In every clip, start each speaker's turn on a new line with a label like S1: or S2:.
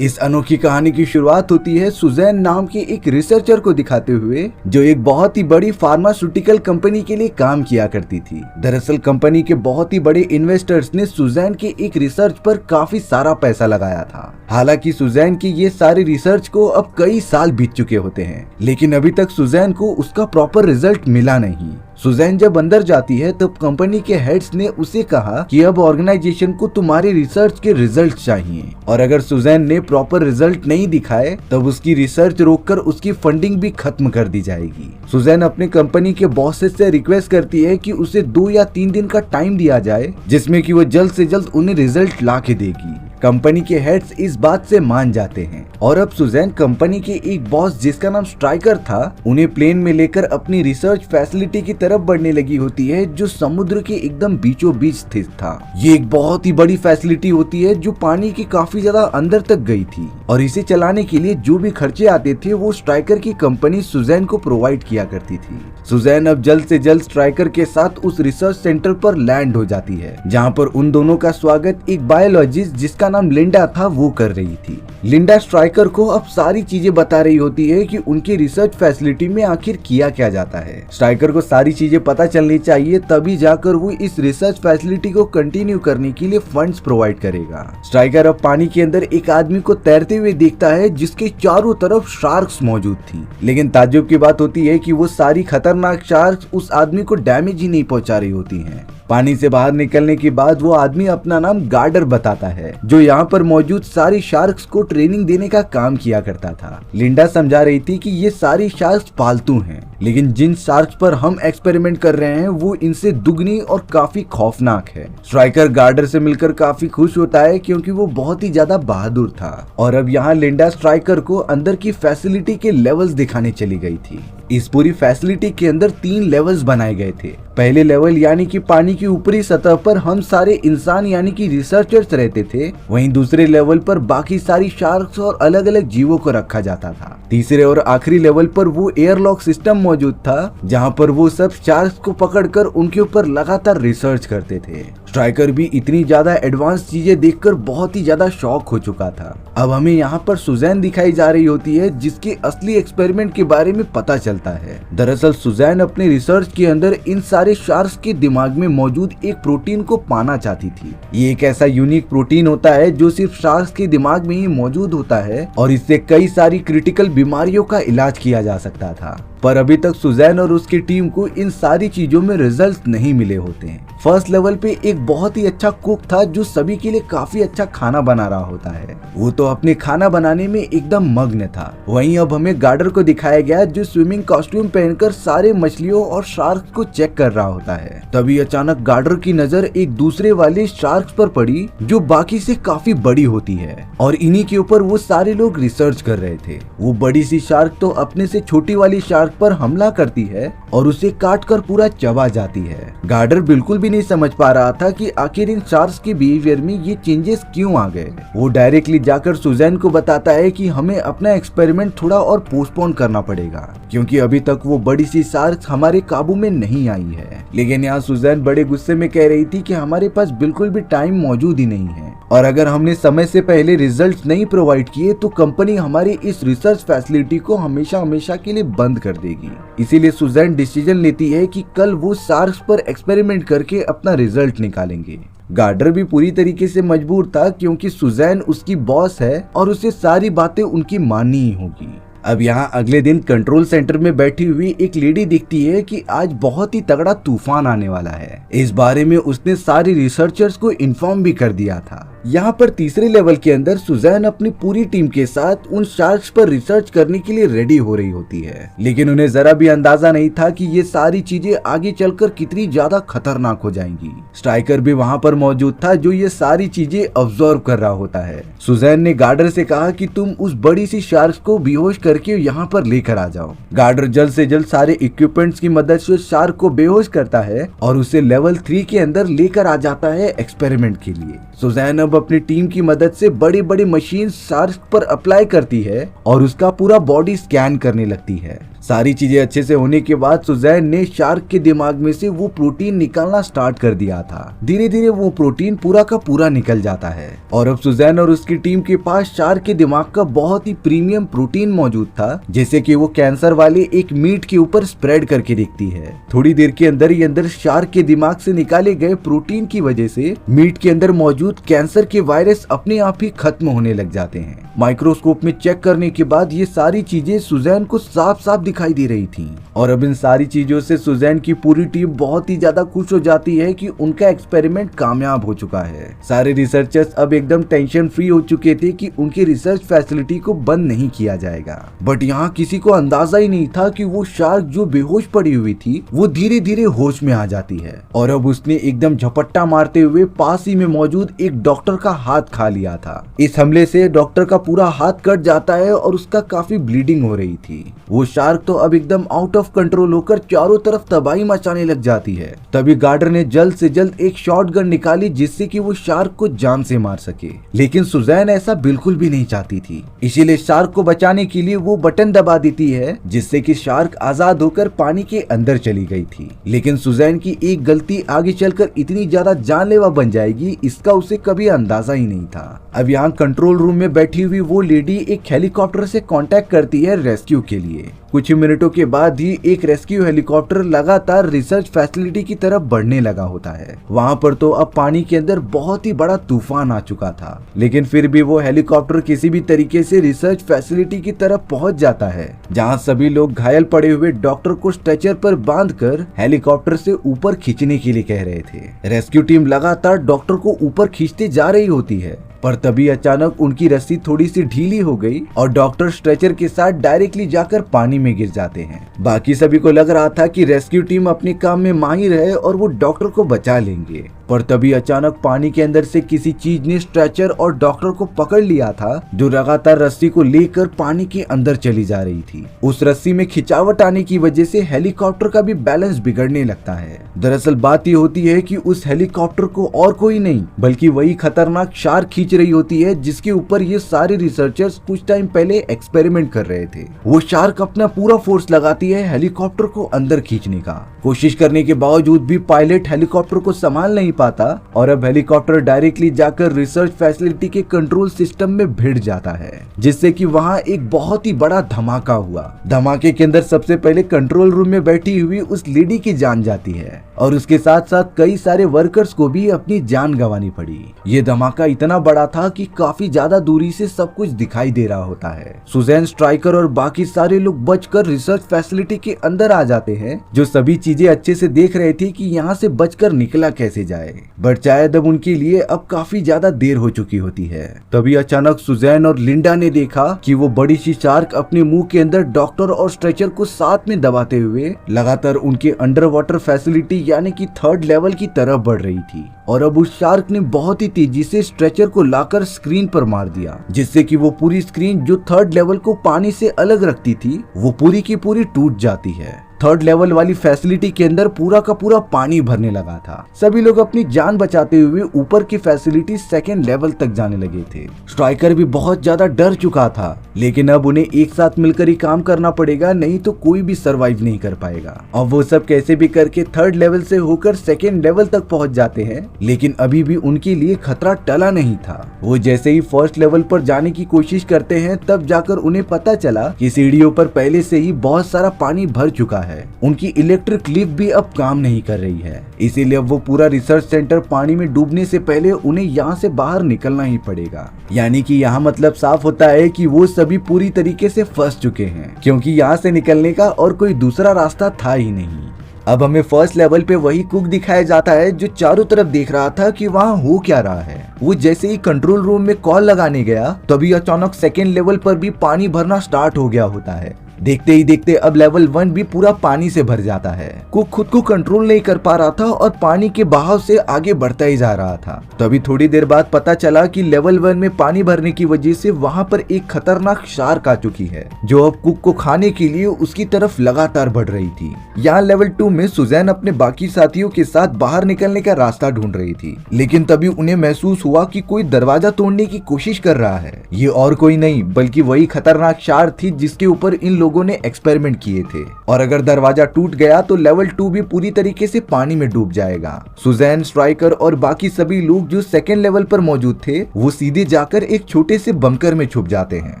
S1: इस अनोखी कहानी की शुरुआत होती है सुजैन नाम के एक रिसर्चर को दिखाते हुए, जो एक बहुत ही बड़ी फार्मास्यूटिकल कंपनी के लिए काम किया करती थी। दरअसल कंपनी के बहुत ही बड़े इन्वेस्टर्स ने सुजैन के एक रिसर्च पर काफी सारा पैसा लगाया था। हालांकि सुजैन की ये सारी रिसर्च को अब कई साल बीत चुके होते हैं, लेकिन अभी तक सुजैन को उसका प्रॉपर रिजल्ट मिला नहीं। सुजैन जब अंदर जाती है तब कंपनी के हेड्स ने उसे कहा कि अब ऑर्गेनाइजेशन को तुम्हारे रिसर्च के रिजल्ट चाहिए, और अगर सुजैन ने प्रॉपर रिजल्ट नहीं दिखाए तब उसकी रिसर्च रोककर उसकी फंडिंग भी खत्म कर दी जाएगी। सुजैन अपने कंपनी के बॉसेस से रिक्वेस्ट करती है कि उसे 2 या 3 दिन का टाइम दिया जाए, जिसमें कि वो जल्द से जल्द उन्हें रिजल्ट ला के देगी। कंपनी के हेड्स इस बात से मान जाते हैं और अब सुजैन कंपनी के एक बॉस जिसका नाम स्ट्राइकर था, उन्हें प्लेन में लेकर अपनी रिसर्च फैसिलिटी की तरफ बढ़ने लगी होती है, जो समुद्र के एकदम बीचों बीच स्थित था। ये एक बहुत ही बड़ी फैसिलिटी होती है जो पानी के काफी ज्यादा अंदर तक गई थी, और इसे चलाने के लिए जो भी खर्चे आते थे वो स्ट्राइकर की कंपनी सुजैन को प्रोवाइड किया करती थी। सुजैन अब जल्द से जल्द स्ट्राइकर के साथ उस रिसर्च सेंटर पर लैंड हो जाती है, जहाँ पर उन दोनों का स्वागत एक बायोलॉजिस्ट जिसका नाम लिंडा था वो कर रही थी। लिंडा स्ट्राइकर को अब सारी चीजें बता रही होती है कि उनकी रिसर्च फैसिलिटी में आखिर किया क्या जाता है। स्ट्राइकर को सारी चीजें पता चलनी चाहिए, तभी जाकर वो इस रिसर्च फैसिलिटी को कंटिन्यू करने के लिए फंड्स प्रोवाइड करेगा। स्ट्राइकर अब पानी के अंदर एक आदमी को तैरते हुए देखता है जिसके चारों तरफ शार्क्स मौजूद थी, लेकिन ताज्जुब की बात होती है कि वो सारी खतरनाक शार्क्स उस आदमी को डैमेज ही नहीं पहुंचा रही होती हैं। पानी से बाहर निकलने के बाद वो आदमी अपना नाम गार्डर बताता है, जो यहाँ पर मौजूद सारी शार्क्स को ट्रेनिंग देने का काम किया करता था। लिंडा समझा रही थी कि ये सारी शार्क्स पालतू हैं, लेकिन जिन शार्क्स पर हम एक्सपेरिमेंट कर रहे हैं वो इनसे दुगनी और काफी खौफनाक है। स्ट्राइकर गार्डर से मिलकर काफी खुश होता है क्योंकि वो बहुत ही ज्यादा बहादुर था, और अब यहाँ लिंडा स्ट्राइकर को अंदर की फैसिलिटी के लेवल्स दिखाने चली गई थी। इस पूरी फैसिलिटी के अंदर 3 लेवल्स बनाए गए थे। पहले लेवल यानी कि पानी की ऊपरी सतह पर हम सारे इंसान यानी कि रिसर्चर्स रहते थे, वहीं दूसरे लेवल पर बाकी सारी शार्क्स और अलग अलग जीवों को रखा जाता था। तीसरे और आखिरी लेवल पर वो एयरलॉक सिस्टम मौजूद था, जहां पर वो सब शार्क्स को पकड़कर उनके ऊपर लगातार रिसर्च करते थे। स्ट्राइकर भी इतनी ज्यादा एडवांस चीजें देखकर बहुत ही ज्यादा शॉक हो चुका था। अब हमें यहाँ पर सुजैन दिखाई जा रही होती है जिसके असली एक्सपेरिमेंट के बारे में पता चलता है। दरअसल सुजैन अपने रिसर्च के अंदर इन सारे शार्क्स के दिमाग में मौजूद एक प्रोटीन को पाना चाहती थी। ये एक ऐसा यूनिक प्रोटीन होता है जो सिर्फ शार्क्स के दिमाग में ही मौजूद होता है, और इससे कई सारी क्रिटिकल बीमारियों का इलाज किया जा सकता था। पर अभी तक सुजैन और उसकी टीम को इन सारी चीजों में रिजल्ट नहीं मिले होते हैं। फर्स्ट लेवल पे एक बहुत ही अच्छा कुक था जो सभी के लिए काफी अच्छा खाना बना रहा होता है। वो तो अपने खाना बनाने में एकदम मग्न था। वहीं अब हमें गार्डर को दिखाया गया जो स्विमिंग कॉस्ट्यूम पहनकर सारे मछलियों और शार्क्स को चेक कर रहा होता है। तभी अचानक गार्डर की नजर एक दूसरे वाले शार्क्स पर पड़ी जो बाकी से काफी बड़ी होती है, और इन्हीं के ऊपर वो सारे लोग रिसर्च कर रहे थे। वो बड़ी सी शार्क तो अपने से छोटी वाली शार्क पर हमला करती है और उसे काटकर पूरा चबा जाती है। गार्डर बिल्कुल भी नहीं समझ पा रहा था कि आखिर इन शार्क्स के बिहेवियर में ये चेंजेस क्यों आ गए। वो डायरेक्टली जाकर सुजैन को बताता है कि हमें अपना एक्सपेरिमेंट थोड़ा और पोस्टपोन करना पड़ेगा, क्योंकि अभी तक वो बड़ी सी शार्क्स हमारे काबू में नहीं आई है। लेकिन यहाँ सुजैन बड़े गुस्से में कह रही थी कि हमारे पास बिल्कुल भी टाइम मौजूद ही नहीं है, और अगर हमने समय से पहले रिजल्ट्स नहीं प्रोवाइड किए तो कंपनी हमारी इस रिसर्च फैसिलिटी को हमेशा हमेशा के लिए बंद कर देगी। इसीलिए सुजैन डिसीजन लेती है कि कल वो शार्क्स पर एक्सपेरिमेंट करके अपना रिजल्ट निकालेंगे। गार्डर भी पूरी तरीके से मजबूर था क्योंकि सुजैन उसकी बॉस है और उसे सारी बातें उनकी माननी ही होगी। अब यहाँ अगले दिन कंट्रोल सेंटर में बैठी हुई एक लेडी दिखती है कि आज बहुत ही तगड़ा तूफान आने वाला है। इस बारे में उसने सारे रिसर्चर्स को इन्फॉर्म भी कर दिया था। यहाँ पर तीसरे लेवल के अंदर सुजैन अपनी पूरी टीम के साथ उन शार्क्स पर रिसर्च करने के लिए रेडी हो रही होती है, लेकिन उन्हें जरा भी अंदाजा नहीं था कि ये सारी चीजें आगे चलकर कितनी ज्यादा खतरनाक हो जाएंगी। स्ट्राइकर भी वहाँ पर मौजूद था जो ये सारी चीजें ऑब्जर्व कर रहा होता है। सुजैन ने गार्डर से कहा कि तुम उस बड़ी सी शार्क को बेहोश करके यहाँ पर लेकर आ जाओ। गार्डर जल्द से जल्द सारे इक्विपमेंट्स की मदद से शार्क को बेहोश करता है और उसे लेवल 3 के अंदर लेकर आ जाता है एक्सपेरिमेंट के लिए। सुजैन अब अब अपनी टीम की मदद से बड़ी बड़ी मशीन शार्क पर अप्लाई करती है और उसका पूरा बॉडी स्कैन करने लगती है। सारी चीजें अच्छे से होने के बाद सुजैन ने शार्क के दिमाग में से वो प्रोटीन निकालना स्टार्ट कर दिया था। धीरे धीरे वो प्रोटीन पूरा का पूरा निकल जाता है और अब सुजैन और उसकी टीम के पास शार्क के दिमाग का बहुत ही प्रीमियम प्रोटीन मौजूद था, जैसे कि वो कैंसर वाले एक मीट के ऊपर स्प्रेड करके देखती है। थोड़ी देर के अंदर ही अंदर शार्क के दिमाग से निकाले गए प्रोटीन की वजह से मीट के अंदर मौजूद कैंसर के वायरस अपने आप ही खत्म होने लग जाते हैं। माइक्रोस्कोप में चेक करने के बाद ये सारी चीजें सुजैन को साफ साफ दिखाई दे रही थी और अब इन सारी चीजों से सुजैन की पूरी टीम बहुत ही ज्यादा खुश हो जाती है कि उनका एक्सपेरिमेंट कामयाब हो चुका है। सारे रिसर्चर्स अब एकदम टेंशन फ्री हो चुके थे कि उनकी रिसर्च फैसिलिटी को बंद नहीं किया जाएगा। बट यहाँ किसी को अंदाजा ही नहीं था कि वो शार्क जो बेहोश पड़ी हुई थी वो धीरे धीरे होश में आ जाती है और अब उसने एकदम झपट्टा मारते हुए पास ही में मौजूद एक डॉक्टर का हाथ खा लिया था। इस हमले से डॉक्टर का पूरा हाथ कट जाता है और उसका काफी ब्लीडिंग हो रही थी। वो शार्क तो अब एकदम आउट ऑफ कंट्रोल होकर चारों तरफ तबाही मचाने लग जाती है। तभी गार्डर ने जल्द से जल्द एक शॉटगन निकाली जिससे कि वो शार्क को जान से मार सके, लेकिन सुजैन ऐसा बिल्कुल भी नहीं चाहती थी। इसीलिए शार्क को बचाने के लिए वो बटन दबा देती है जिससे कि शार्क आजाद होकर पानी के अंदर चली गई थी। लेकिन सुजैन की एक गलती आगे चलकर इतनी ज्यादा जानलेवा बन जाएगी इसका उसे कभी अंदाजा ही नहीं था। अब यहाँ कंट्रोल रूम में बैठी हुई वो लेडी एक हेलीकॉप्टर से कांटेक्ट करती है रेस्क्यू के लिए। कुछ ही मिनटों के बाद ही एक रेस्क्यू हेलीकॉप्टर लगातार रिसर्च फैसिलिटी की तरफ बढ़ने लगा होता है। वहाँ पर तो अब पानी के अंदर बहुत ही बड़ा तूफान आ चुका था, लेकिन फिर भी वो हेलीकॉप्टर किसी भी तरीके से रिसर्च फैसिलिटी की तरफ पहुँच जाता है, जहाँ सभी लोग घायल पड़े हुए डॉक्टर को स्ट्रेचर पर बांधकर हेलीकॉप्टर से ऊपर खींचने के लिए कह रहे थे। रेस्क्यू टीम लगातार डॉक्टर को ऊपर खींचते जा रही होती है, पर तभी अचानक उनकी रस्सी थोड़ी सी ढीली हो गई और डॉक्टर स्ट्रेचर के साथ डायरेक्टली जाकर पानी में गिर जाते हैं। बाकी सभी को लग रहा था कि रेस्क्यू टीम अपने काम में माहिर है और वो डॉक्टर को बचा लेंगे, पर तभी अचानक पानी के अंदर से किसी चीज ने स्ट्रेचर और डॉक्टर को पकड़ लिया था, जो लगातार रस्सी को लेकर पानी के अंदर चली जा रही थी। उस रस्सी में खिंचावट आने की वजह से हेलीकॉप्टर का भी बैलेंस बिगड़ने लगता है। दरअसल बात ये होती है कि उस हेलीकॉप्टर को और कोई नहीं बल्कि वही खतरनाक शार्क खींच रही होती है जिसके ऊपर ये सारे रिसर्चर्स कुछ टाइम पहले एक्सपेरिमेंट कर रहे थे। वो शार्क अपना पूरा फोर्स लगाती है हेलीकॉप्टर को अंदर खींचने का। कोशिश करने के बावजूद भी पायलट हेलीकॉप्टर को संभाल नहीं पाता और अब हेलीकॉप्टर डायरेक्टली जाकर रिसर्च फैसिलिटी के कंट्रोल सिस्टम में भिड़ जाता है, जिससे कि वहाँ एक बहुत ही बड़ा धमाका हुआ। धमाके के अंदर सबसे पहले कंट्रोल रूम में बैठी हुई उस लेडी की जान जाती है और उसके साथ साथ कई सारे वर्कर्स को भी अपनी जान गंवानी पड़ी। ये धमाका इतना बड़ा था कि काफी ज्यादा दूरी से सब कुछ दिखाई दे रहा होता है। सुजैन, स्ट्राइकर और बाकी सारे लोग बचकर रिसर्च फैसिलिटी के अंदर आ जाते हैं, जो सभी चीजें अच्छे से देख रहे थे कि यहाँ से बचकर निकला कैसे जाए, बट शायद अब उनके लिए अब काफी ज्यादा देर हो चुकी होती है। तभी अचानक सुजैन और लिंडा ने देखा कि वो बड़ी सी शार्क अपने मुंह के अंदर डॉक्टर और स्ट्रेचर को साथ में दबाते हुए लगातार उनके अंडर वाटर फैसिलिटी यानी कि 3rd लेवल की तरफ बढ़ रही थी और अब उस शार्क ने बहुत ही तेजी से स्ट्रेचर को लाकर स्क्रीन पर मार दिया, जिससे कि वो पूरी स्क्रीन जो 3rd लेवल को पानी से अलग रखती थी वो पूरी की पूरी टूट जाती है। 3rd लेवल वाली फैसिलिटी के अंदर पूरा का पूरा पानी भरने लगा था। सभी लोग अपनी जान बचाते हुए ऊपर की फैसिलिटी 2nd लेवल तक जाने लगे थे। स्ट्राइकर भी बहुत ज्यादा डर चुका था, लेकिन अब उन्हें एक साथ मिलकर ही काम करना पड़ेगा, नहीं तो कोई भी सरवाइव नहीं कर पाएगा। और वो सब कैसे भी करके 3rd लेवल से होकर 2nd लेवल तक पहुंच जाते हैं, लेकिन अभी भी उनके लिए खतरा टला नहीं था। वो जैसे ही 1st लेवल पर जाने की कोशिश करते हैं तब जाकर उन्हें पता चला कि सीढ़ियों पर पहले से ही बहुत सारा पानी भर चुका है। उनकी इलेक्ट्रिक लिफ्ट भी अब काम नहीं कर रही है, इसीलिए अब वो पूरा रिसर्च सेंटर पानी में डूबने से पहले उन्हें यहाँ से बाहर निकलना ही पड़ेगा। यानी कि यहाँ मतलब साफ होता है कि वो सभी पूरी तरीके से फंस चुके हैं, क्योंकि यहाँ से निकलने का और कोई दूसरा रास्ता था ही नहीं। अब हमें 1st लेवल पे वही कुक दिखाया जाता है जो चारों तरफ देख रहा था कि वहाँ हो क्या रहा है। वो जैसे ही कंट्रोल रूम में कॉल लगाने गया तभी अचानक 2nd लेवल पर भी पानी भरना स्टार्ट हो गया होता है, देखते ही देखते अब लेवल 1 भी पूरा पानी से भर जाता है। कुक खुद को कंट्रोल नहीं कर पा रहा था और पानी के बहाव से आगे बढ़ता ही जा रहा था। तभी थोड़ी देर बाद पता चला कि लेवल 1 में पानी भरने की वजह से वहाँ पर एक खतरनाक शार्क आ चुकी है, जो अब कुक को खाने के लिए उसकी तरफ लगातार बढ़ रही थी। यहाँ लेवल 2 में सुजैन अपने बाकी साथियों के साथ बाहर निकलने का रास्ता ढूंढ रही थी, लेकिन तभी उन्हें महसूस हुआ कि कोई दरवाजा तोड़ने की कोशिश कर रहा है। ये और कोई नहीं बल्कि वही खतरनाक शार्क थी जिसके ऊपर इन लोगों ने एक्सपेरिमेंट किए थे, और अगर दरवाजा टूट गया तो लेवल 2 भी पूरी तरीके से पानी में डूब जाएगा। सुजैन, स्ट्राइकर और बाकी सभी लोग जो सेकेंड लेवल पर मौजूद थे वो सीधे जाकर एक छोटे से बंकर में छुप जाते हैं।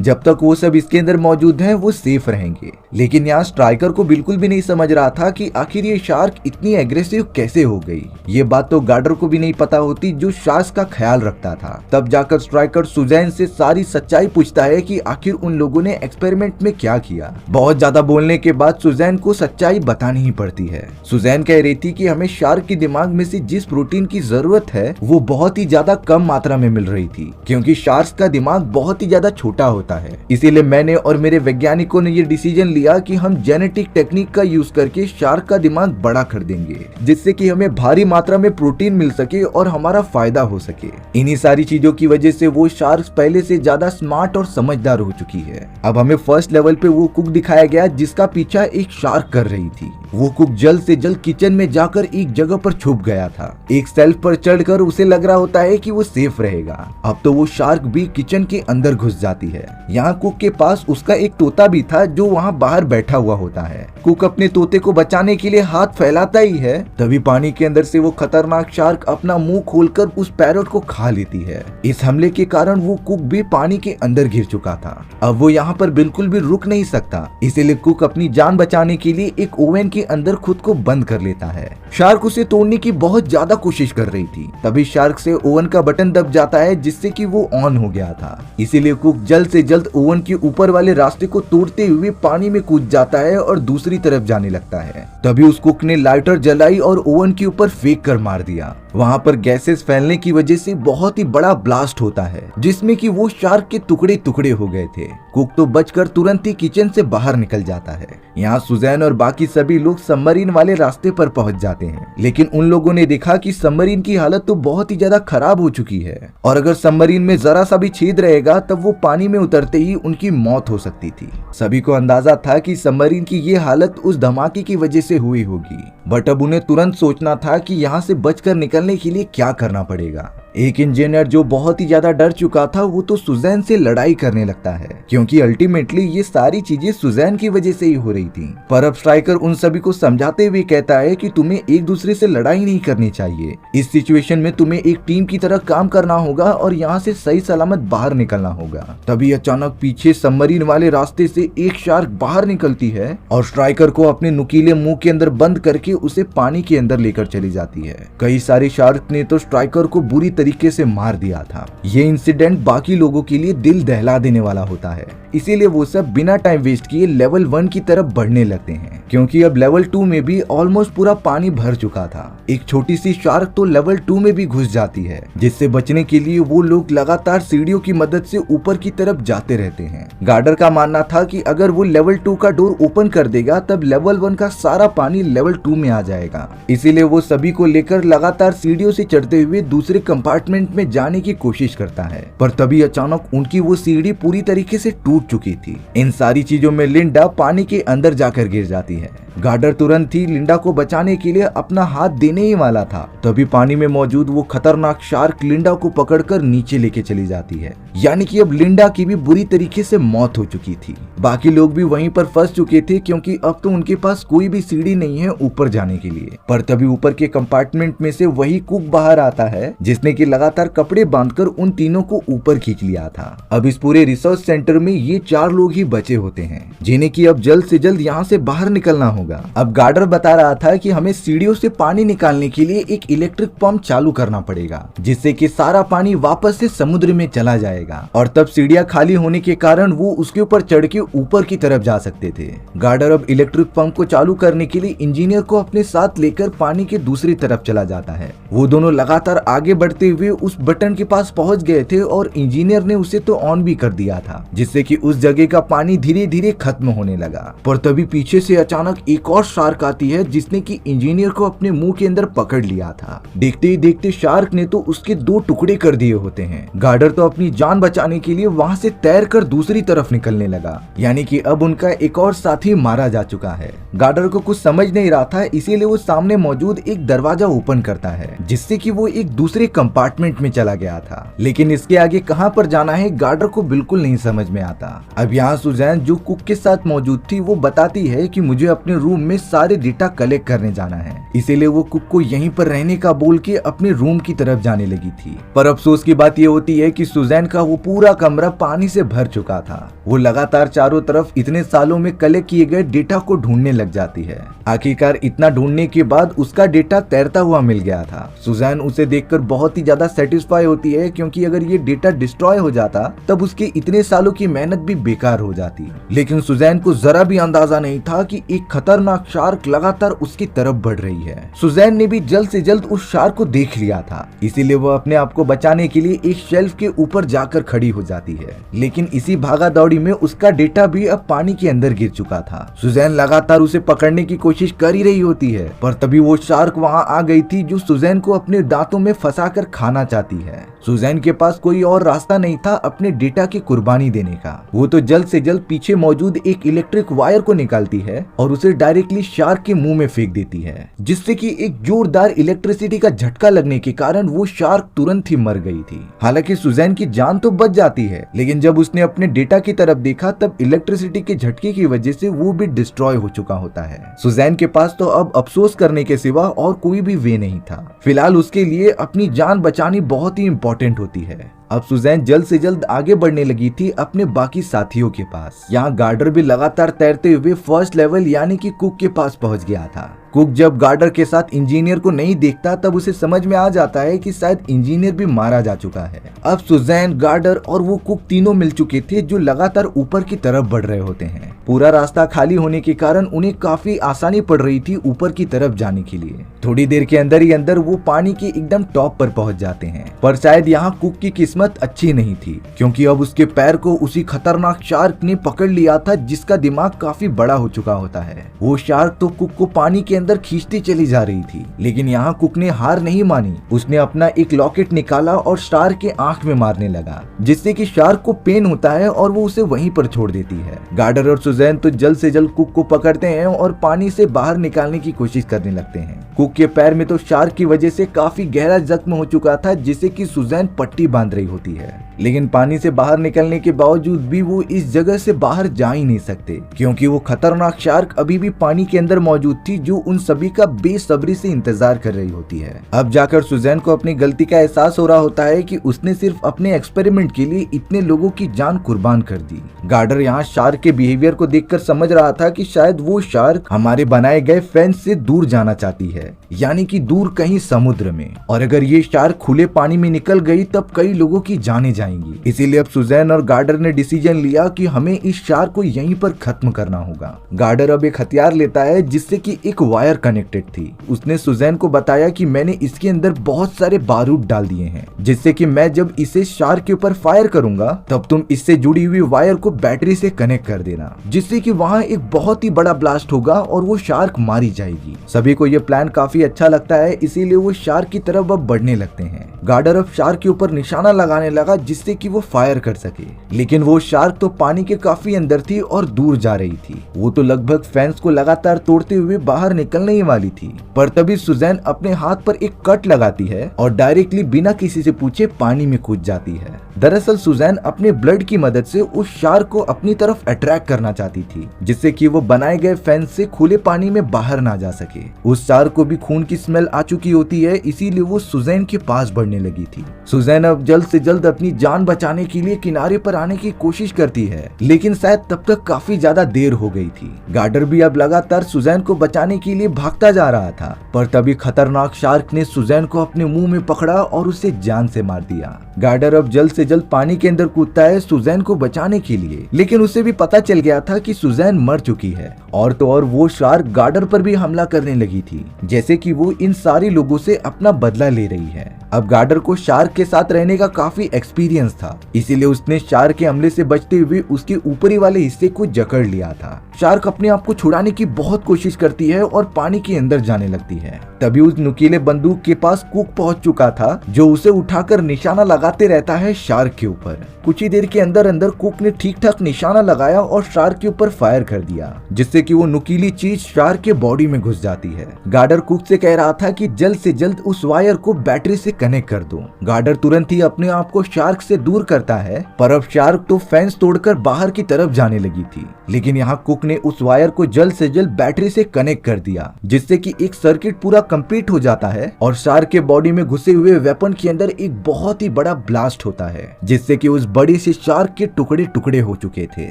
S1: जब तक वो सब इसके अंदर मौजूद हैं वो सेफ रहेंगे। लेकिन यहाँ स्ट्राइकर को बिल्कुल भी नहीं समझ रहा था कि आखिर ये शार्क इतनी एग्रेसिव कैसे हो गई। ये बात तो गार्डर को भी नहीं पता होती जो शार्क का ख्याल रखता था। तब जाकर स्ट्राइकर सुजैन से सारी सच्चाई पूछता है कि आखिर उन लोगों ने एक्सपेरिमेंट में क्या किया। बहुत ज्यादा बोलने के बाद सुजैन को सच्चाई बतानी ही पड़ती है। सुजैन कह रही थी कि हमें शार्क के दिमाग में से जिस प्रोटीन की जरूरत है वो बहुत ही ज्यादा कम मात्रा में मिल रही थी, क्योंकि शार्क का दिमाग बहुत ही ज्यादा छोटा होता है। इसीलिए मैंने और मेरे वैज्ञानिकों ने ये डिसीजन लिया कि हम जेनेटिक टेक्निक का यूज करके शार्क का दिमाग बड़ा कर देंगे, जिससे कि हमें भारी मात्रा में प्रोटीन मिल सके और हमारा फायदा हो सके। इन्हीं सारी चीजों की वजह से वो शार्क पहले से ज्यादा स्मार्ट और समझदार हो चुकी है। अब हमें फर्स्ट लेवल पे वो कुक दिखाया गया जिसका पीछा एक शार्क कर रही थी। वो कुक जल्द से जल्द किचन में जाकर एक जगह पर छुप गया था। एक शेल्फ पर चढ़कर उसे लग रहा होता है कि वो सेफ रहेगा। अब तो वो शार्क भी किचन के अंदर घुस जाती है। यहाँ कुक के पास उसका एक तोता भी था जो वहाँ बाहर बैठा हुआ होता है। कुक अपने तोते को बचाने के लिए हाथ फैलाता ही है, तभी पानी के अंदर से वो खतरनाक शार्क अपना मुंह खोलकर उस पैरोट को खा लेती है। इस हमले के कारण वो कुक भी पानी के अंदर गिर चुका था। अब वो यहाँ पर बिल्कुल भी रुक नहीं सकता, इसीलिए कुक अपनी जान बचाने के लिए एक ओवन के अंदर खुद को बंद कर लेता है। शार्क उसे तोड़ने की बहुत ज्यादा कोशिश कर रही थी, तभी शार्क से ओवन का बटन दब जाता है जिससे कि वो ऑन हो गया था। इसीलिए कुक जल्द से जल्द ओवन के ऊपर वाले रास्ते को तोड़ते हुए पानी में कूद जाता है और दूसरी तरफ जाने लगता है। तभी उस कुक ने लाइटर जलाई और ओवन के ऊपर फेंक कर मार दिया। वहाँ पर गैसेस फैलने की वजह से बहुत ही बड़ा ब्लास्ट होता है, जिसमें कि वो शार्क के टुकड़े टुकड़े हो गए थे। कुक तो बचकर तुरंत ही किचन से बाहर निकल जाता है। यहाँ सुजैन और बाकी सभी लोग सबमरीन वाले रास्ते पर पहुंच जाते हैं, लेकिन उन लोगों ने देखा कि सबमरीन की हालत तो बहुत ही ज्यादा खराब हो चुकी है और अगर सबमरीन में जरा सा भी छेद रहेगा तब वो पानी में उतरते ही उनकी मौत हो सकती थी। सभी को अंदाजा था कि सबमरीन की ये हालत उस धमाके की वजह से हुई होगी, बट अब उन्हें तुरंत सोचना था कि यहाँ से बचकर निकलने के लिए क्या करना पड़ेगा। एक इंजीनियर जो बहुत ही ज्यादा डर चुका था वो तो सुजैन से लड़ाई करने लगता है, क्योंकि अल्टीमेटली ये सारी चीजें सुजैन की वजह से ही हो रही थी। पर अब स्ट्राइकर उन सभी को समझाते हुए कहता है कि तुम्हें एक दूसरे से लड़ाई नहीं करनी चाहिए। इस सिचुएशन में तुम्हें एक टीम की तरह काम करना होगा और यहाँ से सही सलामत बाहर निकलना होगा। तभी अचानक पीछे सबमरीन वाले रास्ते से एक शार्क बाहर निकलती है और स्ट्राइकर को अपने नुकीले मुंह के अंदर बंद करके उसे पानी के अंदर लेकर चली जाती है। कई सारे शार्क ने तो स्ट्राइकर को बुरी तरीके से मार दिया था। ये इंसिडेंट बाकी लोगों के लिए दिल दहला देने वाला होता है, इसीलिए वो सब बिना टाइम वेस्ट किए लेवल 1 की तरफ बढ़ने लगते हैं, क्योंकि अब लेवल 2 में भी ऑलमोस्ट पूरा पानी भर चुका था। एक छोटी सी शार्क तो लेवल 2 में भी घुस जाती है, जिससे बचने के लिए वो लोग लगातार सीढ़ियों की मदद से ऊपर की तरफ जाते रहते हैं। गार्डर का मानना था कि अगर वो लेवल 2 का डोर ओपन कर देगा तब लेवल 1 का सारा पानी लेवल 2 में आ जाएगा। इसीलिए वो सभी को लेकर लगातार सीढ़ियों से चढ़ते हुए दूसरे कंपार्टमेंट में जाने की कोशिश करता है, पर तभी अचानक उनकी वो सीढ़ी पूरी तरीके से टूट चुकी थी। इन सारी चीजों में लिंडा पानी के अंदर जाकर गिर जाती है। गार्डर तुरंत ही लिंडा को बचाने के लिए अपना हाथ देने ही वाला था, तभी पानी में मौजूद वो खतरनाक शार्क लिंडा को पकड़कर नीचे लेके चली जाती है। यानी कि अब लिंडा की भी बुरी तरीके से मौत हो चुकी थी। बाकी लोग भी वहीं पर फंस चुके थे, क्योंकि अब तो उनके पास कोई भी सीढ़ी नहीं है ऊपर जाने के लिए। पर तभी ऊपर के कंपार्टमेंट में से वही कुक बाहर आता है, जिसने कि लगातार कपड़े बांधकर उन तीनों को ऊपर खींच लिया था। अब इस पूरे रिसर्च सेंटर में ये 4 लोग ही बचे होते हैं, जिन्हें कि अब जल्द से जल्द यहाँ से बाहर निकलना होगा। अब गार्डर बता रहा था कि हमें सीढ़ियों से पानी निकालने के लिए एक इलेक्ट्रिक पंप चालू करना पड़ेगा, जिससे कि सारा पानी वापस से समुद्र में चला जाएगा और तब सीढ़ियां खाली होने के कारण वो उसके ऊपर चढ़ के ऊपर की तरफ जा सकते थे। गार्डर अब इलेक्ट्रिक पंप को चालू करने के लिए इंजीनियर को अपने साथ लेकर पानी के दूसरी तरफ चला जाता है। वो दोनों लगातार आगे बढ़ते हुए उस बटन के पास पहुंच गए थे और इंजीनियर ने उसे तो ऑन भी कर दिया था, जिससे कि उस जगह का पानी धीरे धीरे खत्म होने लगा। पर तभी पीछे से अचानक एक और शार्क आती है जिसने कि इंजीनियर को अपने मुंह के अंदर पकड़ लिया था। देखते ही देखते शार्क ने तो उसके 2 टुकड़े कर दिए होते हैं। गार्डर तो अपनी जान बचाने के लिए वहां से तैरकर दूसरी तरफ निकलने लगा, यानी कि अब उनका एक और साथी मारा जा चुका है। गार्डर को कुछ समझ नहीं रहा था, इसीलिए वो सामने मौजूद एक दरवाजा ओपन करता है जिससे कि वो एक दूसरे कंपार्टमेंट में चला गया था। लेकिन इसके आगे कहां पर जाना है गार्डर को बिल्कुल नहीं समझ में आता। अब यहाँ सुजैन जो कुक के साथ मौजूद थी वो बताती है कि मुझे अपने रूम में सारे डेटा कलेक्ट करने जाना है, इसीलिए वो कुक को यहीं पर रहने का बोल के अपने रूम की तरफ जाने लगी थी। पर अफसोस की बात ये होती है कि सुजैन का वो पूरा कमरा पानी से भर चुका था। वो लगातार चारों तरफ इतने सालों में कलेक्ट किए गए डेटा को ढूंढने लग जाती है। आखिरकार इतना ढूंढने के बाद उसका डेटा तैरता हुआ मिल गया था। सुजैन उसे देखकर बहुत ही ज्यादा सेटिस्फाई होती है, क्योंकि अगर ये डेटा डिस्ट्रॉय हो जाता तब उसके इतने सालों की मेहनत भी बेकार हो जाती। लेकिन सुजैन को जरा भी अंदाजा नहीं था कि एक खतरनाक शार्क लगातार उसकी तरफ बढ़ रही है। सुजैन ने भी जल्द से जल्द उस शार्क को देख लिया था, इसीलिए वो अपने आप को बचाने के लिए एक शेल्फ के ऊपर जाकर खड़ी हो जाती है। लेकिन इसी भागा दौड़ी में उसका डेटा भी अब पानी के अंदर गिर चुका था। सुजैन लगातार उसे पकड़ने की कोशिश कर ही रही होती है, पर तभी वो शार्क वहां आ गई थी जो सुजैन को अपने दांतों में फंसाकर खाना चाहती है। सुजैन के पास कोई और रास्ता नहीं था अपने डेटा की कुर्बानी देने का। वो तो जल्द से जल्द पीछे मौजूद एक इलेक्ट्रिक वायर को निकालती है और उसे डायरेक्टली शार्क के मुंह में फेंक देती है, जिससे कि एक जोरदार इलेक्ट्रिसिटी का झटका लगने के कारण वो शार्क तुरंत ही मर गई थी। हालांकि सुजैन की जान तो बच जाती है, लेकिन जब उसने अपने डेटा की तरफ देखा तब इलेक्ट्रिसिटी के झटके की वजह से वो भी डिस्ट्रॉय हो चुका होता है। सुजैन के पास तो अब अफसोस करने के सिवा और कोई भी वे नहीं था। फिलहाल उसके लिए अपनी जान बचानी बहुत ही इंपॉर्टेंट होती है। अब सुजैन जल्द से जल्द आगे बढ़ने लगी थी अपने बाकी साथियों के पास। यहाँ गार्डर भी लगातार तैरते हुए फर्स्ट लेवल यानी कि कुक के पास पहुंच गया था। कुक जब गार्डर के साथ इंजीनियर को नहीं देखता तब उसे समझ में आ जाता है कि शायद इंजीनियर भी मारा जा चुका है। अब सुजैन, गार्डर और वो कुक तीनों मिल चुके थे जो लगातार ऊपर की तरफ बढ़ रहे होते हैं। पूरा रास्ता खाली होने के कारण उन्हें काफी आसानी पड़ रही थी ऊपर की तरफ जाने के लिए। थोड़ी देर के अंदर ही अंदर वो पानी के एकदम टॉप पर पहुंच जाते हैं। पर शायद यहाँ कुक की किस्मत अच्छी नहीं थी, क्योंकि अब उसके पैर को उसी खतरनाक शार्क ने पकड़ लिया था जिसका दिमाग काफी बड़ा हो चुका होता है। वो शार्क तो कुक को पानी के अंदर खींचती चली जा रही थी, लेकिन यहाँ कुक ने हार नहीं मानी। उसने अपना एक लॉकेट निकाला और शार्क के आंख में मारने लगा, जिससे कि शार्क को पेन होता है और वो उसे वहीं पर छोड़ देती है। गार्डर और सुजैन तो जल्द से जल्द कुक को पकड़ते हैं और पानी से बाहर निकालने की कोशिश करने लगते हैं। कुक के पैर में तो शार्क की वजह से काफी गहरा जख्म हो चुका था, जिससे कि सुजैन पट्टी बांध रही होती है। लेकिन पानी से बाहर निकलने के बावजूद भी वो इस जगह से बाहर जा ही नहीं सकते, क्योंकि वो खतरनाक शार्क अभी भी पानी के अंदर मौजूद थी जो उन सभी का बेसब्री से इंतजार कर रही होती है। अब जाकर सुजैन को अपनी गलती का एहसास हो रहा होता है कि उसने सिर्फ अपने एक्सपेरिमेंट के लिए इतने लोगों की जान कुर्बान कर दी। गार्डर यहाँ शार्क के बिहेवियर को देखकर समझ रहा था कि शायद वो शार्क हमारे बनाए गए फेंस से दूर जाना चाहती है, यानी कि दूर कहीं समुद्र में, और अगर ये शार्क खुले पानी में निकल गई तब कई लोगों की जानें जाएंगी। इसीलिए अब सुजैन और गार्डर ने डिसीजन लिया कि हमें इस शार्क को यहीं पर खत्म करना होगा। गार्डर अब एक हथियार लेता है जिससे कि एक वायर कनेक्टेड थी। उसने सुजैन को बताया कि मैंने इसके अंदर बहुत सारे बारूद डाल दिए हैं, जिससे कि मैं जब इसे शार्क के ऊपर फायर करूंगा तब तुम इससे जुड़ी हुई वायर को बैटरी से कनेक्ट कर देना, जिससे कि वहाँ एक बहुत ही बड़ा ब्लास्ट होगा और वो शार्क मारी जाएगी। सभी को ये प्लान काफी अच्छा लगता है, इसीलिए वो शार्क की तरफ अब बढ़ने लगते हैं। गार्डर अब शार्क के ऊपर निशाना लगाने लगा जिससे कि वो फायर कर सके, लेकिन वो शार्क तो पानी के काफी अंदर थी और दूर जा रही थी। वो तो लगभग फेंस को लगातार तोड़ते हुए बाहर निकलने ही वाली थी। पर तभी सुजैन अपने हाथ पर एक कट लगाती है और डायरेक्टली बिना किसी से पूछे पानी में कूद जाती है। दरअसल सुजैन अपने ब्लड की मदद से उस शार्क को अपनी तरफ अट्रैक्ट करना चाहती थी, जिससे कि वो बनाए गए फेंस से खुले पानी में बाहर ना जा सके। उस शार्क को भी खून की स्मेल आ चुकी होती है, इसीलिए वो सुजैन के पास बढ़ने लगी थी। सुजैन अब जल्द से जल्द अपनी जान बचाने के लिए किनारे पर आने की कोशिश करती है, लेकिन शायद तब तक काफी ज्यादा देर हो गई थी। गार्डर भी अब लगातार सुजैन को बचाने के लिए भागता जा रहा था, पर तभी खतरनाक शार्क ने सुजैन को अपने मुंह में पकड़ा और उसे जान से मार दिया। गार्डर अब जल्द से जल्द पानी के अंदर कूदता है सुजैन को बचाने के लिए, लेकिन उसे भी पता चल गया था कि सुजैन मर चुकी है। और तो और वो शार्क गार्डर पर भी हमला करने लगी थी, जैसे कि वो इन सारे लोगों से अपना बदला ले रही है। अब गार्डर को शार्क के साथ रहने का काफी एक्सपीरियंस था, इसीलिए उसने शार्क के हमले से बचते हुए उसके ऊपरी वाले हिस्से को जकड़ लिया था। शार्क अपने आप को छुड़ाने की बहुत कोशिश करती है और पानी के अंदर जाने लगती है। तभी उस नुकीले बंदूक के पास कुक पहुंच चुका था, जो उसे उठाकर निशाना लगाते रहता है शार्क के ऊपर। कुछ ही देर के अंदर अंदर कुक ने ठीक ठाक निशाना लगाया और शार्क के ऊपर फायर कर दिया, जिससे कि वो नुकीली चीज शार्क के बॉडी में घुस जाती है। गार्डर कुक से कह रहा था कि जल्द से जल्द उस वायर को बैटरी से कनेक्ट कर दो। गार्डर तुरंत ही अपने आप को शार्क से दूर करता है, पर अब शार्क तो फेंस तोड़कर बाहर की तरफ जाने लगी थी। लेकिन यहाँ कुक ने उस वायर को जल्द से जल्द बैटरी से कनेक्ट कर दिया, जिससे कि एक सर्किट पूरा कंप्लीट हो जाता है और शार्क के बॉडी में घुसे हुए वेपन के अंदर एक बहुत ही बड़ा ब्लास्ट होता है, जिससे कि उस बड़ी से शार्क के टुकड़े टुकड़े हो चुके थे।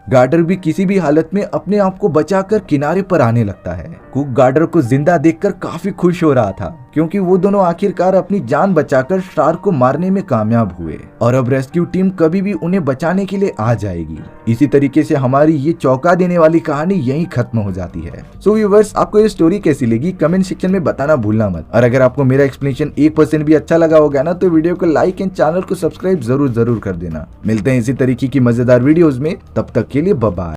S1: गार्डर भी किसी भी हालत में अपने आप को बचाकर किनारे पर आने लगता है। कुक गार्डर को जिंदा देखकर काफी खुश हो रहा था, क्योंकि वो दोनों आखिरकार अपनी जान बचाकर शार्क को मारने में कामयाब हुए और अब रेस्क्यू टीम कभी भी उन्हें बचाने के लिए आ जाएगी। इसी तरीके से हमारी ये चौंका देने वाली कहानी यहीं खत्म हो जाती है। सो व्यूअर्स, आपको ये स्टोरी कैसी लगी कमेंट सेक्शन में बताना भूलना मत। और अगर आपको मेरा एक्सप्लेनेशन 1% भी अच्छा लगा होगा ना, तो वीडियो को लाइक एंड चैनल को सब्सक्राइब जरूर कर देना। मिलते हैं इसी तरीके की मजेदार वीडियोस में, तब तक के लिए बाय बाय।